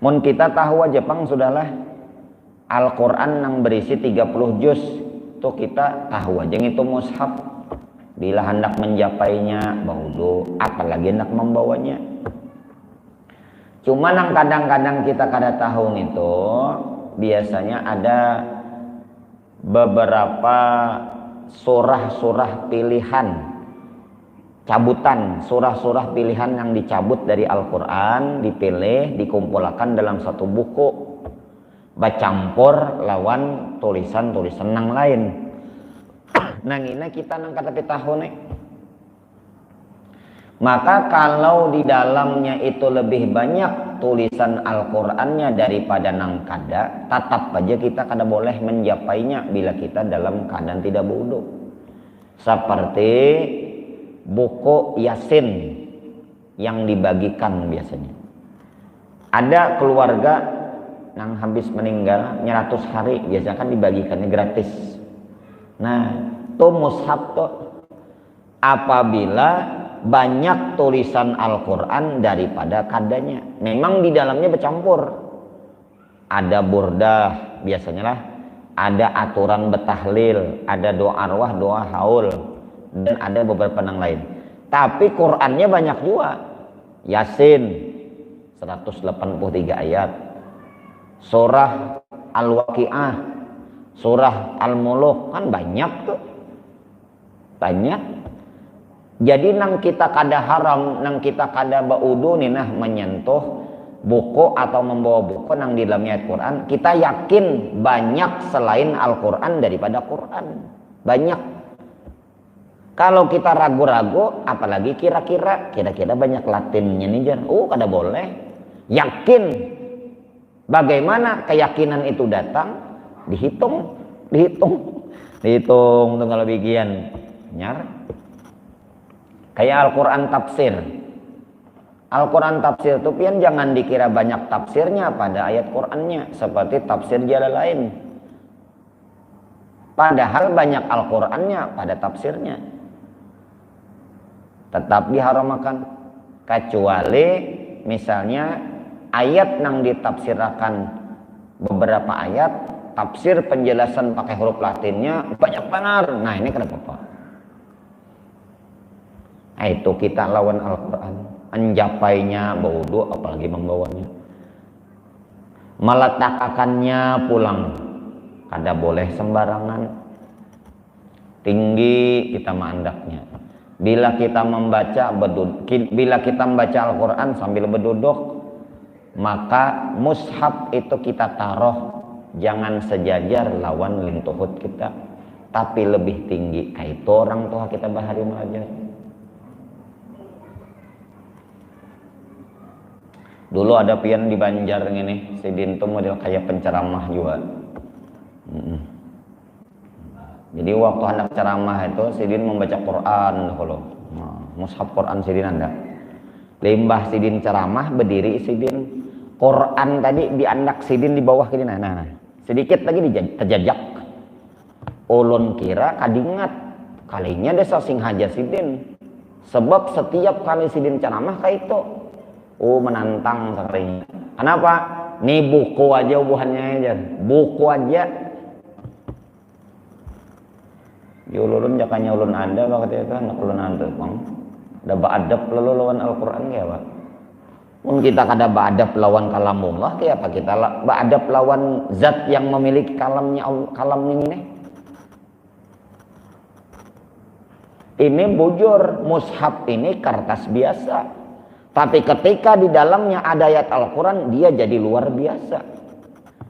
Mun kita tahu aja pang sudahlah Al-Quran yang berisi 30 juz tuh kita tahu aja itu mushaf. Bila hendak menjapainya baudu, apalagi hendak membawanya. Cuma yang kadang-kadang kita kada tahu itu biasanya ada beberapa surah-surah pilihan, cabutan surah-surah pilihan yang dicabut dari Al-Quran, dipilih, dikumpulkan dalam satu buku, bacampur lawan tulisan-tulisan yang lain. Nang ini kita nang kata tahu nih. Maka kalau di dalamnya itu lebih banyak tulisan Al-Qur'annya daripada nang kada, tetap aja kita kada boleh menjapainya bila kita dalam keadaan tidak berwudu. Seperti buku Yasin yang dibagikan biasanya. Ada keluarga yang habis meninggal 100 hari biasanya kan dibagikannya gratis. Nah, itu mushaf tuh apabila banyak tulisan Al-Quran daripada kadanya. Memang di dalamnya bercampur. Ada burdah biasanya lah, ada aturan betahlil, ada doa arwah, doa haul, dan ada beberapa yang lain. Tapi Qurannya banyak juga. Yasin 183 ayat, surah Al-Waqi'ah, surah Al-Muluk, kan banyak tuh. Banyak. Jadi nang kita kada haram, nang kita kada baudu nih nah menyentuh buku atau membawa buku nang di dalamnya Al-Quran, kita yakin banyak selain Al-Quran daripada Quran. Banyak. Kalau kita ragu-ragu, apalagi kira-kira banyak Latinnya nih jar. Kada boleh. Yakin. Bagaimana keyakinan itu datang? Dihitung tuh kalau bagian nyar. Kayak Al-Quran tafsir. Al-Quran tafsir itu pian jangan dikira banyak tafsirnya pada ayat Qurannya seperti tafsir jalan lain. Padahal banyak Al-Qurannya pada tafsirnya. Tetap diharamkan. Kecuali misalnya ayat yang ditafsirkan beberapa ayat, tafsir penjelasan pakai huruf Latinnya banyak benar. Nah ini kenapa apa? Itu kita lawan Al-Quran, menjapainya baudu apalagi membawanya, meletakkannya pulang kada boleh sembarangan, tinggi kita mandaknya. Bila kita membaca Al-Quran sambil berduduk, maka mushaf itu kita taruh jangan sejajar lawan lintuhut kita, tapi lebih tinggi. Kayak itu orang tua kita bahari mengajar. Dulu ada pian di Banjar ini, si Dintu model kayak penceramah juga. Jadi waktu hendak ceramah itu si Din membaca Quran dulu. Mushaf Quran si Din ada. Limbah si Din ceramah berdiri si Din. Quran tadi di andak si Din di bawah gini. Nah. Sedikit lagi terjajak. Ulun kira kadingat kalinya desa sing haja si Din. Sebab setiap kali si Din ceramah kayak itu. Menantang sekalinya. Kenapa? Nih buku aja ubuhannya aja. Buku aja. Ulun jakanya ulun ada waktu itu anak ulun ada bang. Ada ba'adab lalu lawan Al-Quran ya pak. Mungkin kita kada ba'adab lawan kalamullah kayak apa kita ba'adab lawan zat yang memiliki kalamnya kalam ini. Ini bujur mushaf ini kertas biasa. Tapi ketika di dalamnya ada ayat Al-Quran, dia jadi luar biasa.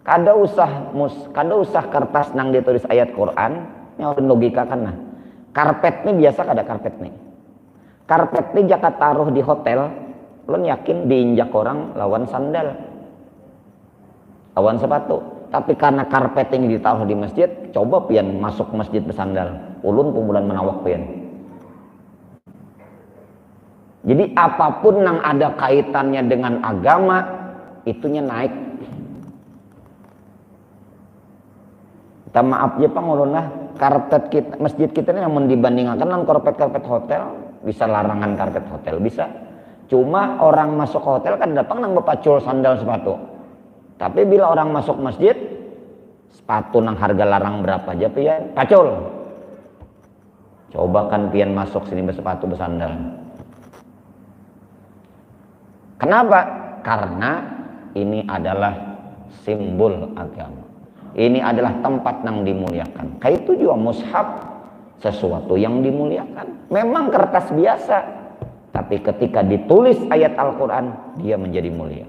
Kada usah kertas nang ditulis ayat Quran, yang logika kan nah. Karpet nih biasa kada karpet nih. Karpet nih jaka taruh di hotel, lo yakin diinjak orang lawan sandal, lawan sepatu. Tapi karena karpet ini ditaruh di masjid, coba pian masuk masjid bersandal. Ulun pumulan menawak pian. Jadi apapun yang ada kaitannya dengan agama, itunya naik. Kita maaf ya Pak Ulunlah, karpet kita, masjid kita ini yang dibandingkan dengan karpet hotel, bisa larangan karpet hotel, bisa. Cuma orang masuk hotel kan datang nang bepacul sandal sepatu. Tapi bila orang masuk masjid, sepatu nang harga larang berapa aja pian? Pacul. Coba kan pian masuk sini bersepatu bersandal. Kenapa? Karena ini adalah simbol agama. Ini adalah tempat yang dimuliakan. Kayak itu juga mushaf, sesuatu yang dimuliakan. Memang kertas biasa, tapi ketika ditulis ayat Al-Quran, dia menjadi mulia.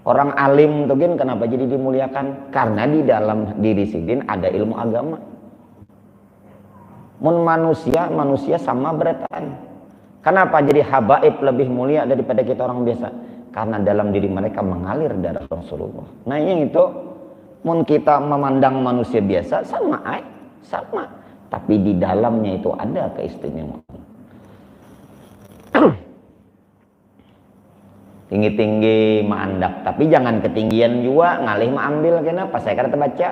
Orang alim tuh gin kenapa jadi dimuliakan? Karena di dalam diri sidin ada ilmu agama. Mun manusia sama berataan. Kenapa jadi habaib lebih mulia daripada kita orang biasa? Karena dalam diri mereka mengalir darah Rasulullah. Nah yang itu, mun kita memandang manusia biasa sama. Tapi di dalamnya itu ada keistimewaan. Tinggi-tinggi maandak, tapi jangan ketinggian juga ngalih ambil. Kenapa? Saya kata baca.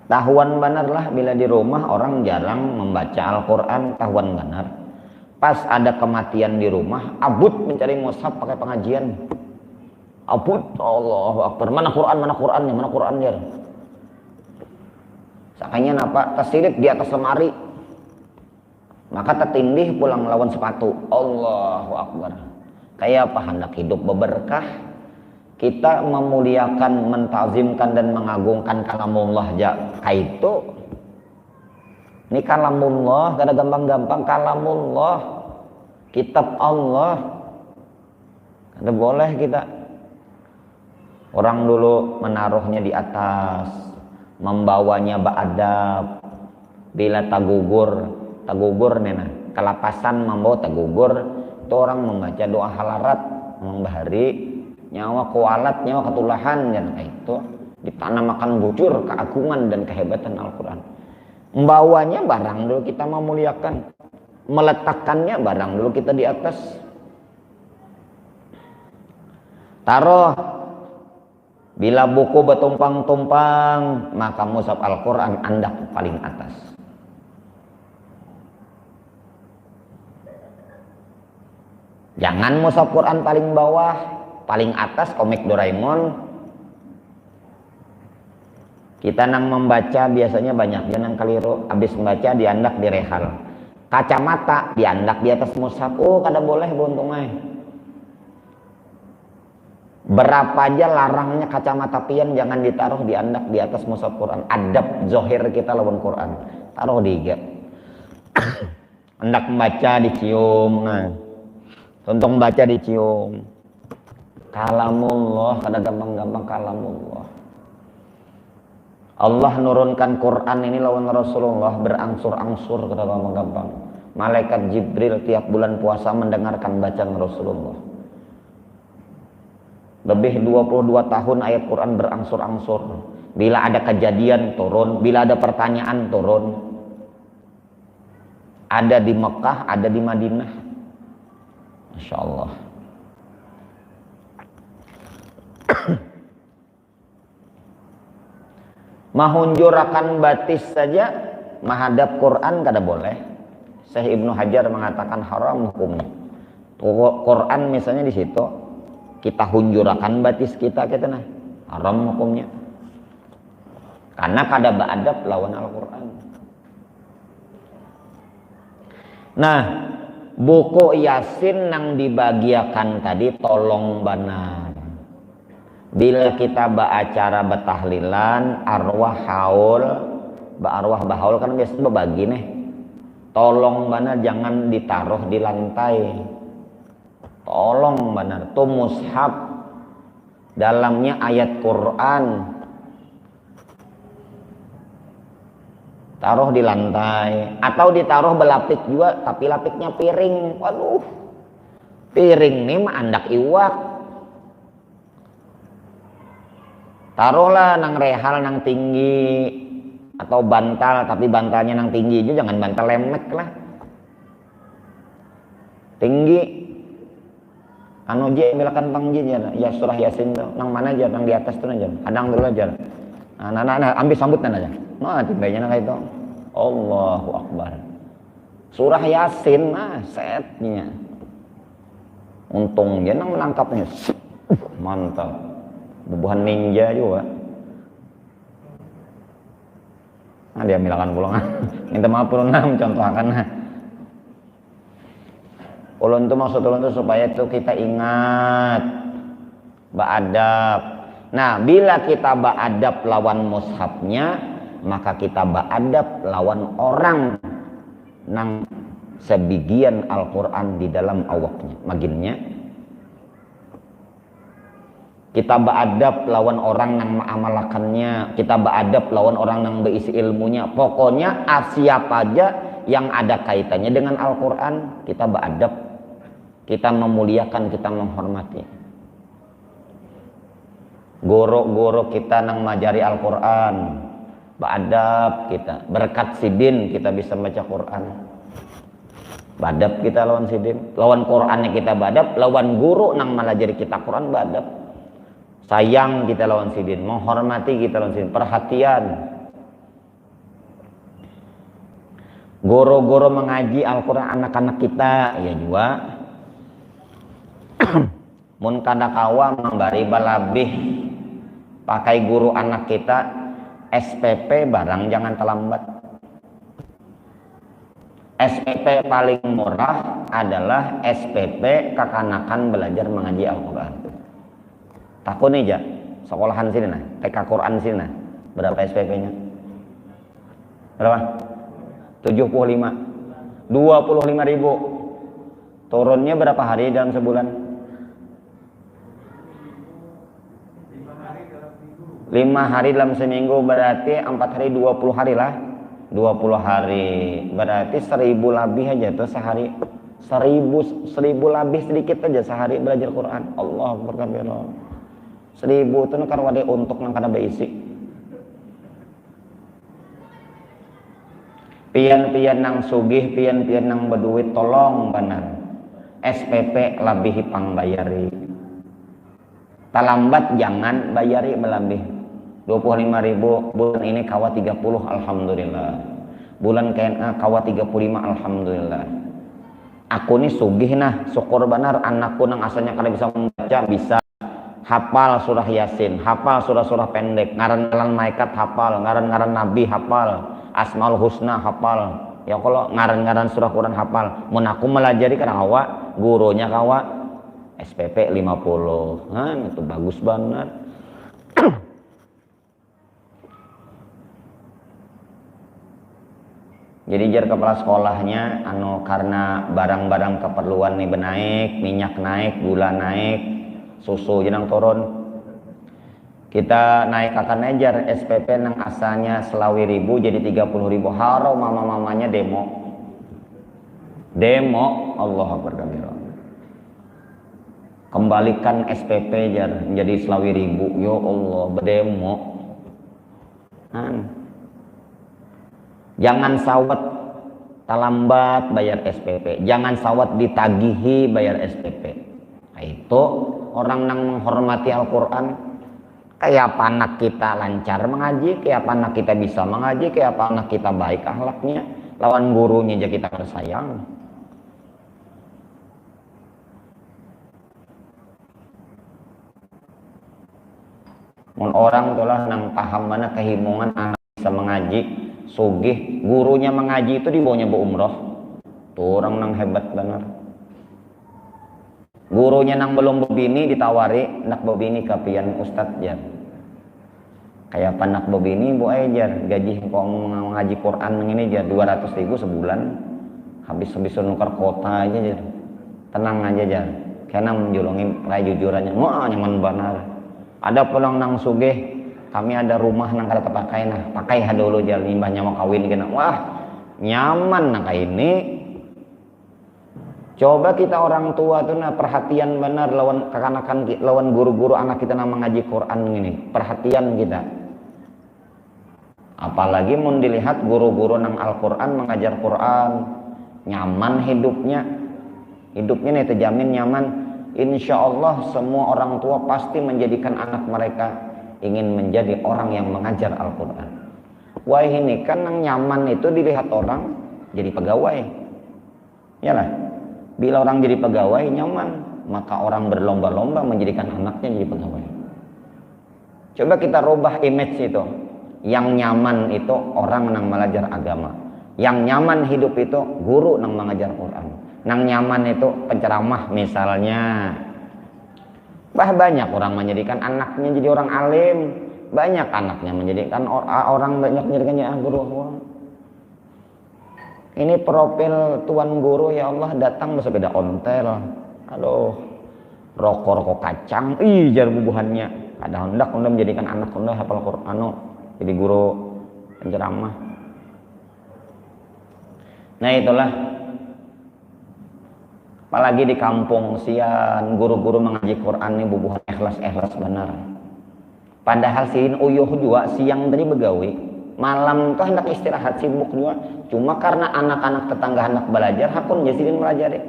Tahuan benar lah bila di rumah orang jarang membaca Al-Quran, tahuan benar. Pas ada kematian di rumah, abut mencari mushaf pakai pengajian. Abut, Allahu Akbar. Mana Qurannya? Sakanya napa? Tersilip di atas lemari. Maka tertindih pulang melawan sepatu. Allahu Akbar. Kayak apa hendak hidup berberkah? Kita memuliakan, mentazimkan dan mengagungkan kalamullah aja. Kayak itu. Ini kalamullah, kada gampang-gampang kalamullah. Kitab Allah. Kada boleh kita. Orang dulu menaruhnya di atas, membawanya beradab. Bila tagugur nena kelapasan membawa tagugur, itu orang membaca doa halarat membahari nyawa kualat, nyawa ketulahan, dan kayak itu ditanamakan bujur keagungan dan kehebatan Al-Quran. Membawanya barang dulu kita memuliakan, meletakkannya barang dulu kita di atas. Taruh, bila buku bertumpang-tumpang, maka mushaf Al-Quran andak paling atas. Jangan mushaf Quran paling bawah, paling atas komik Doraemon. Kita nang membaca biasanya banyak jangan keliru. Habis membaca diandak di rehal. Kacamata diandak di atas mushaf. Oh, kada boleh buntungnya. Berapa aja larangnya kacamata pian jangan ditaruh diandak di atas mushaf Quran. Adab zohir kita lawan Quran. Taruh di gap. Hendak membaca dicium. Nah. Untuk membaca dicium. Kalamullah, kada gampang-gampang kalamullah. Allah nurunkan Quran ini lawan Rasulullah berangsur-angsur, kada gampang-gampang. Malaikat Jibril tiap bulan puasa mendengarkan bacaan Rasulullah. Lebih 22 tahun ayat Quran berangsur-angsur. Bila ada kejadian turun, bila ada pertanyaan turun. Ada di Mekah, ada di Madinah. Masya Allah. Mahunjurakan batis saja menghadap Quran kada boleh. Syekh Ibnu Hajar mengatakan haram hukumnya. Quran misalnya di situ kita hunjurakan batis kita nah haram hukumnya. Karena kada beadab lawan Al-Quran. Nah, buku Yasin yang dibagiakan tadi tolong benar. Bila kita beracara betahlilan, arwah haul, arwah bahaul kan biasanya berbagi nih. Tolong benar jangan ditaruh di lantai. Tolong benar, tuh mushaf dalamnya ayat Quran. Taruh di lantai atau ditaruh belapik juga, tapi lapiknya piring. Waduh, piring nih mah andak iwak. Taruhlah nang rehal nang tinggi atau bantal, tapi bantalnya nang tinggi juga, jangan bantal lemek lah. Tinggi. Anu je milakan pangji ya surah Yasin tuh. Nang mana aja, nang di atas tuh aja. Hadang dulu aja. Nah, ambil sambutan aja. Nah, tibanya nang itu. Allahu Akbar. Surah Yasin mah setnya. Untungnya nang menangkapnya. Mantap. Bubuhan ninja juga. Nah, dia milakan pulang. Minta maaf ulun mencontohkan. Ulun itu maksud ulun itu supaya itu kita ingat ba'adab. Nah, bila kita ba'adab lawan mushafnya, maka kita ba'adab lawan orang nang sebagian Al-Quran di dalam awaknya, maginnya. Kita ba'adab lawan orang nang mengamalkannya, kita ba'adab lawan orang nang berisi ilmunya. Pokoknya siapa aja yang ada kaitannya dengan Al-Quran, kita ba'adab, kita memuliakan, kita menghormati. Guru-guru kita nang majari Al-Quran, ba'adab kita. Berkat sidin kita bisa baca Quran. Ba'adab kita lawan sidin. Lawan Qurannya kita ba'adab, lawan guru nang malajari kita Quran ba'adab. Sayang kita lawan sidin, menghormati kita lawan sidin, perhatian. Guru-guru mengaji Al-Quran anak-anak kita, ya juga. Mun kada kawa membari balabih pakai guru anak kita, SPP barang jangan terlambat. SPP paling murah adalah SPP kekanakan belajar mengaji Al-Quran. Takun aja sekolahan sini nah, TK Quran sini nah. Berapa SPP-nya? Berapa? 75. 25.000. Turunnya berapa hari dalam sebulan? 5 hari dalam seminggu, berarti 4 hari 20 hari lah. 20 hari berarti 1000 lebih aja tuh sehari. 1000 lebih sedikit aja sehari belajar Quran. Allah Akbar. 1000 itu kan wadah untuk nang kada beisi. Pian-pian nang sugih, pian-pian nang berduit, tolong benar SPP lebih pangbayari. Talambat jangan bayari melebih. 25.000 bulan ini kawa 30, alhamdulillah. Bulan KNA kawa 35, alhamdulillah. Aku nih sugih nah, syukur benar anakku nang asalnya kada bisa membaca bisa hafal surah Yasin, hafal surah-surah pendek, ngaran-ngaran malaikat hafal, ngaran-ngaran nabi hafal, Asmaul Husna hafal. Ya kalau ngaran-ngaran surah Quran hafal, mun aku melajari kan hawa, gurunya kawa SPP 50. Nah, itu bagus banget. Jadi jar kepala sekolahnya anu karena barang-barang keperluan nih naik, minyak naik, gula naik, susu jenang turun. Kita naik akan ejar SPP nang asalnya selawi ribu jadi 30.000. Haro mama-mamanya demo. Allah berkabir. Kembalikan SPP jar menjadi selawi ribu. Ya Allah berdemo. Jangan sawat talambat bayar SPP. Jangan sawat ditagihi bayar SPP. Nah, itu orang nang menghormati Al-Quran. Kayak apa anak kita lancar mengaji, kayak apa anak kita bisa mengaji, kayak apa anak kita baik akhlaknya, lawan gurunya aja kita bersayang. Mun orang tuh lah nang paham mana kehimungan anak bisa mengaji, sugih, gurunya mengaji itu dibawanya berumroh. Tuh orang nang hebat benar. Gurunya nang belum bebini ditawari nak bebini kapian ustadz ya. Kayak panak bebini bu ajar gaji kok mengaji Quran ini aja 200.000 sebulan. Habis nukar kota aja jar. Tenang aja jar. Karena menjulungin kayak jujurannya. Wah nyaman benar. Ada pulang nang sugih, kami ada rumah nang kada terpakai nah, pakai dulu jar limbahnya mau kawin kena. Wah nyaman nah kayak ini. Coba kita orang tua tuh nah perhatian benar lawan kekanakan lawan guru-guru anak kita nang mengaji Quran ini. Perhatian kita. Apalagi mau dilihat guru-guru nang Al-Quran mengajar Quran, nyaman hidupnya. Hidupnya nih terjamin nyaman. Insya Allah semua orang tua pasti menjadikan anak mereka ingin menjadi orang yang mengajar Al-Quran. Wah ini kan nang nyaman itu dilihat orang jadi pegawai. Yalah, bila orang jadi pegawai nyaman, maka orang berlomba-lomba menjadikan anaknya jadi pegawai. Coba kita rubah image itu. Yang nyaman itu orang yang belajar agama. Yang nyaman hidup itu guru yang mengajar Quran. Yang nyaman itu penceramah misalnya. Banyak orang menjadikan anaknya jadi orang alim. Banyak anaknya menjadikan orang banyak menjadikannya guru. Ini profil tuan guru, ya Allah, datang bersepeda ontel. Aduh, rokok kacang, jar bubuhannya. Ada hendak menjadikan anak hendak hafal Quran, jadi guru penceramah. Nah itulah, apalagi di kampung sian guru-guru mengaji Quran ini bubuhan ikhlas benar. Padahal sin uyuh juga siang tadi begawi, malam tuh hendak istirahat sibuk juga. Cuma karena anak-anak tetangga hendak belajar, hakun ya sidin melajari.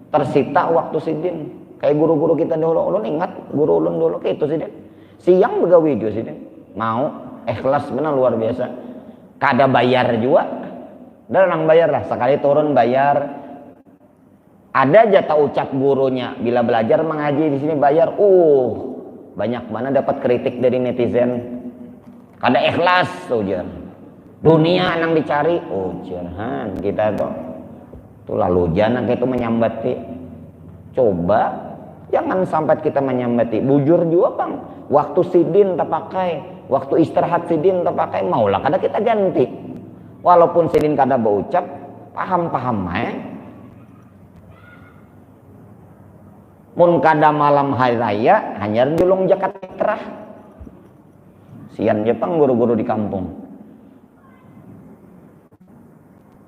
Tersita waktu sidin. Kayak guru-guru kita dulu, ulun ingat guru ulun dulu kayak itu sidin. Siang begawi juga sidin. Mau ikhlas benar luar biasa. Kada bayar juga. Dalam bayar lah, sekali turun bayar. Ada jatah ucap gurunya bila belajar mengaji di sini bayar. Banyak mana dapat kritik dari netizen. Kada ikhlas ujar. Dunia yang dicari, jangan kita tuh lalu jangan itu menyambati. Coba jangan sampai kita menyambati. Bujur juga bang. Waktu sidin tak pakai, waktu istirahat sidin tak pakai, maulah kada kita ganti. Walaupun sidin kada berucap, paham mun kada malam hari raya hanya julung jakat fitrah. Sian Jepang guru-guru di kampung.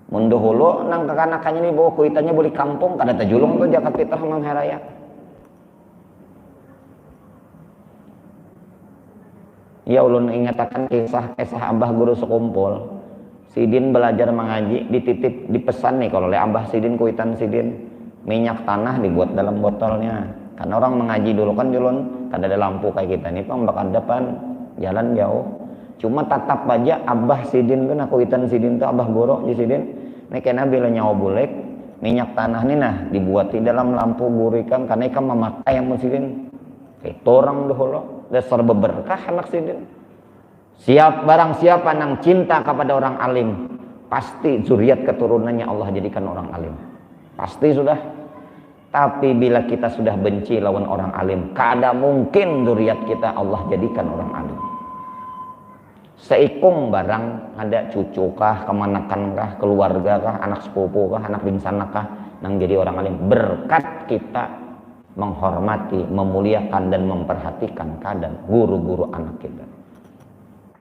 Mun dahulu nang kekanakannya ni bawa kuitannya boleh kampung kada tajulung tuh jakat fitrah malam hari raya. Ya ulun ingatakan kisah abah guru sekumpul. Sidin belajar mengaji, dititip, dipesan nih kalau oleh abah sidin, kuitan sidin, minyak tanah dibuat dalam botolnya. Karena orang mengaji dulu kan julun kada ada lampu kayak kita nih, pembakan depan jalan jauh. Cuma tatap aja abah sidin kan kuitan sidin tuh abah guru di sidin. Nih kena bila nyawa bulek, minyak tanah nih nah dibuat di dalam lampu burikan karena ikan memakai yang sidin. Itu orang dulu dasar beberkah anak sidin. Barang siapa yang cinta kepada orang alim, pasti zuriat keturunannya Allah jadikan orang alim. Pasti sudah. Tapi bila kita sudah benci lawan orang alim, kada mungkin zuriat kita Allah jadikan orang alim. Seikung barang ada cucu kah, kemanakan kah, keluarga kah, anak sepupu kah, anak bingsan kah, yang jadi orang alim. Berkat kita menghormati, memuliakan dan memperhatikan keadaan guru-guru anak kita.